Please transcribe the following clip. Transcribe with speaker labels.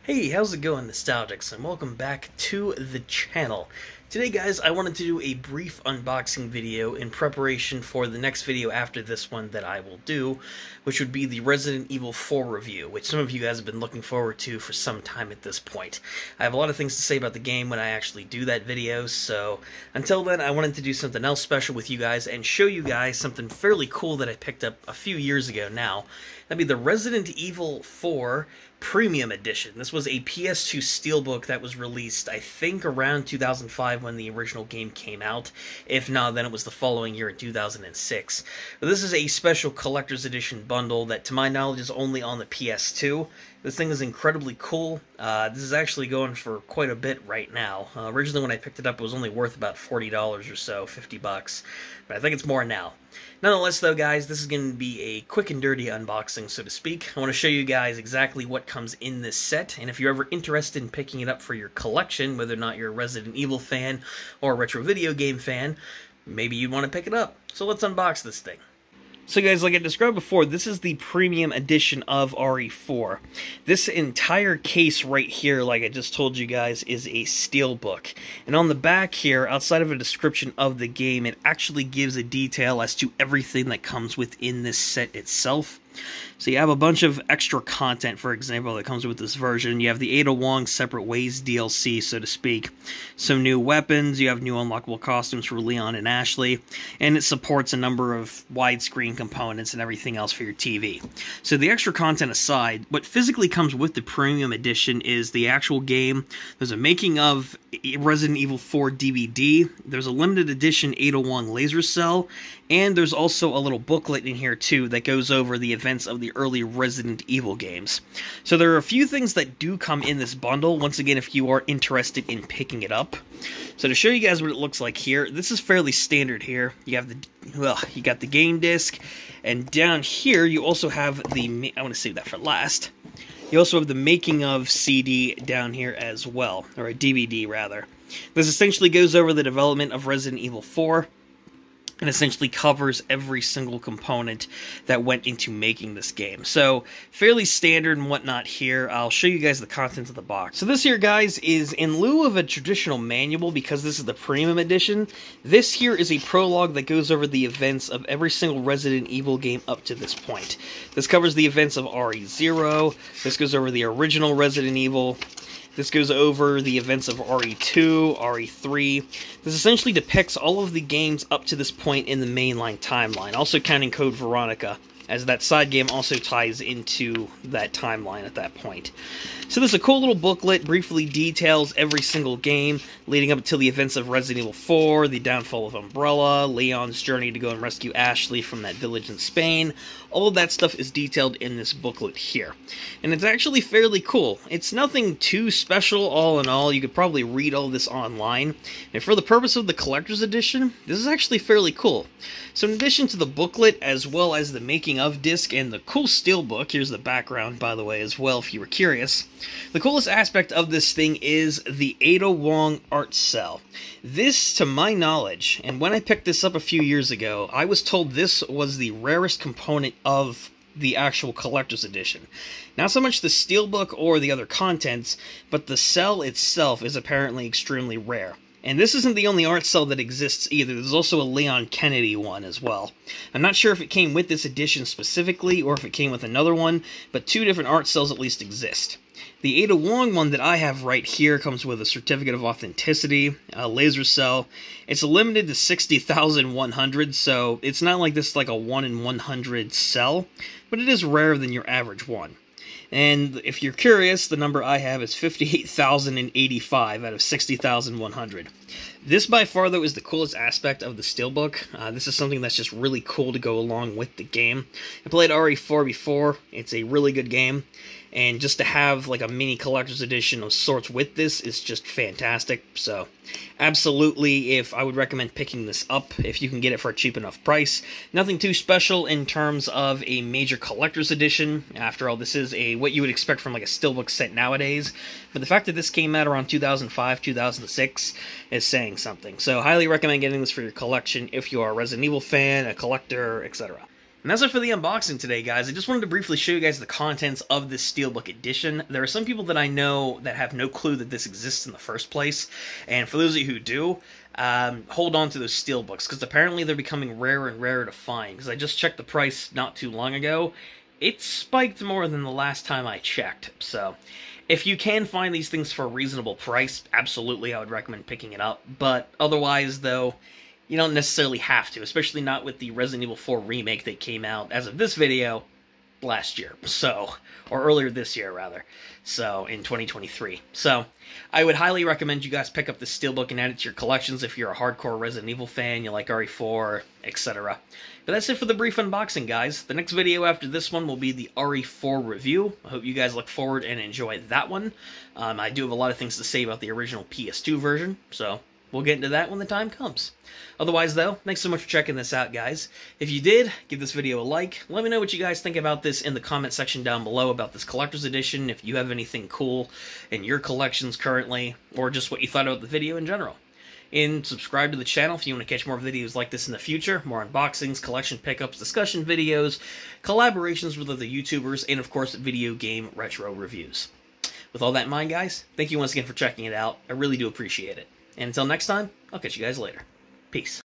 Speaker 1: Hey, how's it going, Nostalgics, and welcome back to the channel. Today, guys, I wanted to do a brief unboxing video in preparation for the next video after this one that I will do, which would be the Resident Evil 4 review, which some of you guys have been looking forward to for some time at this point. I have a lot of things to say about the game when I actually do that video, so until then, I wanted to do something else special with you guys and show you guys something fairly cool that I picked up a few years ago now. That'd be the Resident Evil 4 Premium Edition. This was a PS2 steelbook that was released, I think, around 2005 when the original game came out. If not, then it was the following year in 2006. But this is a special collector's edition bundle that, to my knowledge, is only on the PS2. This thing is incredibly cool. This is actually going for quite a bit right now. Originally, when I picked it up, it was only worth about $40 or so, 50 bucks. But I think it's more now. Nonetheless, though, guys, this is going to be a quick and dirty unboxing, so to speak. I want to show you guys exactly what comes in this set, and if you're ever interested in picking it up for your collection, whether or not you're a Resident Evil fan or a retro video game fan, maybe you'd want to pick it up. So let's unbox this thing. So guys, like I described before, this is the premium edition of RE4. This entire case right here, like I just told you guys, is a steelbook. And on the back here, outside of a description of the game, it actually gives a detail as to everything that comes within this set itself. So you have a bunch of extra content, for example, that comes with this version. You have the Ada Wong Separate Ways DLC, so to speak. Some new weapons, you have new unlockable costumes for Leon and Ashley, and it supports a number of widescreen components and everything else for your TV. So the extra content aside, what physically comes with the Premium Edition is the actual game. There's a making of Resident Evil 4 DVD, there's a limited edition Ada Wong laser cell, and there's also a little booklet in here too that goes over the events of the early Resident Evil games. So there are a few things that do come in this bundle, once again, if you are interested in picking it up. So to show you guys what it looks like here, this is fairly standard here. You have you got the game disc, and down here you also have the, I want to save that for last. You also have the making of CD down here as well, or a DVD rather. This essentially goes over the development of Resident Evil 4, and essentially covers every single component that went into making this game. So, fairly standard and whatnot here. I'll show you guys the contents of the box. So this here, guys, is in lieu of a traditional manual, because this is the Premium Edition, this here is a prologue that goes over the events of every single Resident Evil game up to this point. This covers the events of RE0, this goes over the original Resident Evil, this goes over the events of RE2, RE3. This essentially depicts all of the games up to this point in the mainline timeline, also counting Code Veronica, as that side game also ties into that timeline at that point. So this is a cool little booklet, briefly details every single game, leading up until the events of Resident Evil 4, the downfall of Umbrella, Leon's journey to go and rescue Ashley from that village in Spain. All of that stuff is detailed in this booklet here. And it's actually fairly cool. It's nothing too special, all in all. You could probably read all this online. And for the purpose of the collector's edition, this is actually fairly cool. So in addition to the booklet, as well as the making of disc and the cool steelbook, here's the background, by the way, as well, if you were curious. The coolest aspect of this thing is the Ada Wong art cell. This, to my knowledge, and when I picked this up a few years ago, I was told this was the rarest component of the actual collector's edition. Not so much the steelbook or the other contents, but the cell itself is apparently extremely rare. And this isn't the only art cell that exists either. There's also a Leon Kennedy one as well. I'm not sure if it came with this edition specifically or if it came with another one, but two different art cells at least exist. The Ada Wong one that I have right here comes with a certificate of authenticity, a laser cell. It's limited to 60,100, so it's not like this is like a 1 in 100 cell, but it is rarer than your average one. And if you're curious, the number I have is 58,085 out of 60,100. This by far, though, is the coolest aspect of the steelbook. This is something that's just really cool to go along with the game. I played RE4 before. It's a really good game. And just to have like a mini collector's edition of sorts with this is just fantastic. So absolutely, if I would recommend picking this up if you can get it for a cheap enough price. Nothing too special in terms of a major collector's edition. After all, this is what you would expect from like a steelbook set nowadays. But the fact that this came out around 2005, 2006 is saying something. So highly recommend getting this for your collection if you are a Resident Evil fan, a collector, etc. And that's it for the unboxing today, guys. I just wanted to briefly show you guys the contents of this Steelbook edition. There are some people that I know that have no clue that this exists in the first place, and for those of you who do, hold on to those Steelbooks, because apparently they're becoming rarer and rarer to find, because I just checked the price not too long ago. It spiked more than the last time I checked, so if you can find these things for a reasonable price, absolutely I would recommend picking it up, but otherwise, though, you don't necessarily have to, especially not with the Resident Evil 4 remake that came out, as of this video, last year, or earlier this year, rather, so, in 2023. So, I would highly recommend you guys pick up the Steelbook and add it to your collections if you're a hardcore Resident Evil fan, you like RE4, etc. But that's it for the brief unboxing, guys. The next video after this one will be the RE4 review. I hope you guys look forward and enjoy that one. I do have a lot of things to say about the original PS2 version, so we'll get into that when the time comes. Otherwise, though, thanks so much for checking this out, guys. If you did, give this video a like. Let me know what you guys think about this in the comment section down below about this collector's edition, if you have anything cool in your collections currently, or just what you thought about the video in general. And subscribe to the channel if you want to catch more videos like this in the future, more unboxings, collection pickups, discussion videos, collaborations with other YouTubers, and of course, video game retro reviews. With all that in mind, guys, thank you once again for checking it out. I really do appreciate it. And until next time, I'll catch you guys later. Peace.